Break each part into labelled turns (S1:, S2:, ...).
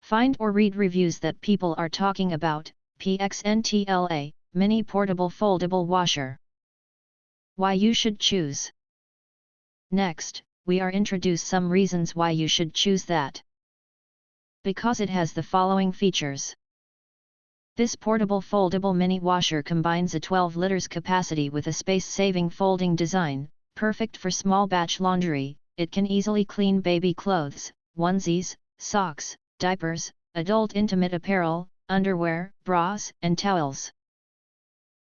S1: Find or read reviews that people are talking about. PXNTLA, Mini Portable Foldable Washer. Why you should choose. Next, we are introduce some reasons why you should choose that. Because it has the following features. This portable foldable mini washer combines a 12 liters capacity with a space-saving folding design, perfect for small batch laundry. It can easily clean baby clothes, onesies, socks, diapers, adult intimate apparel, underwear, bras, and towels.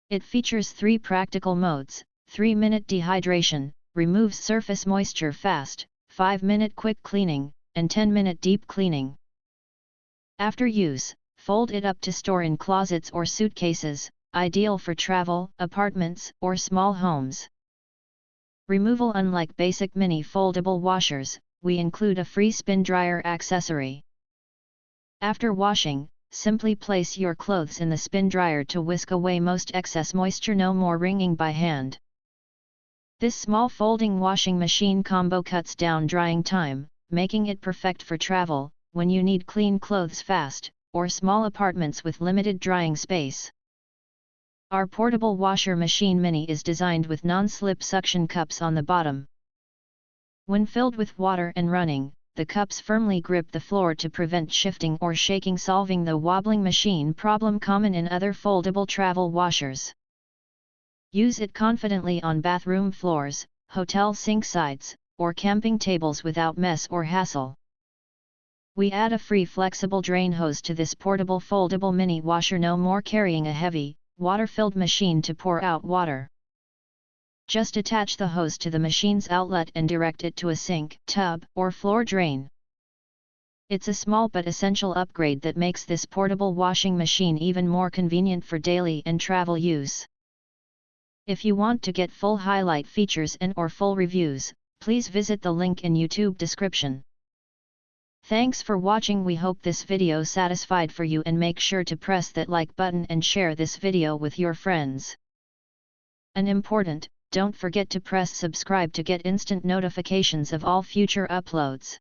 S1: It features 3 practical modes: 3-minute dehydration, removes surface moisture fast, 5-minute quick cleaning, and 10-minute deep cleaning. After use, fold it up to store in closets or suitcases, ideal for travel, apartments, or small homes. Removal. Unlike basic mini foldable washers, we include a free spin dryer accessory. After washing, simply place your clothes in the spin dryer to whisk away most excess moisture. No more wringing by hand. This small folding washing machine combo cuts down drying time, making it perfect for travel, when you need clean clothes fast, or small apartments with limited drying space. Our portable washer machine mini is designed with non-slip suction cups on the bottom. When filled with water and running, the cups firmly grip the floor to prevent shifting or shaking, solving the wobbling machine problem common in other foldable travel washers. Use it confidently on bathroom floors, hotel sink sides, or camping tables without mess or hassle. We add a free flexible drain hose to this portable foldable mini washer. No more carrying a heavy, water-filled machine to pour out water. Just attach the hose to the machine's outlet and direct it to a sink, tub, or floor drain. It's a small but essential upgrade that makes this portable washing machine even more convenient for daily and travel use. If you want to get full highlight features and/or full reviews, please visit the link in YouTube description. Thanks for watching. We hope this video satisfied for you, and make sure to press that like button and share this video with your friends. And important, don't forget to press subscribe to get instant notifications of all future uploads.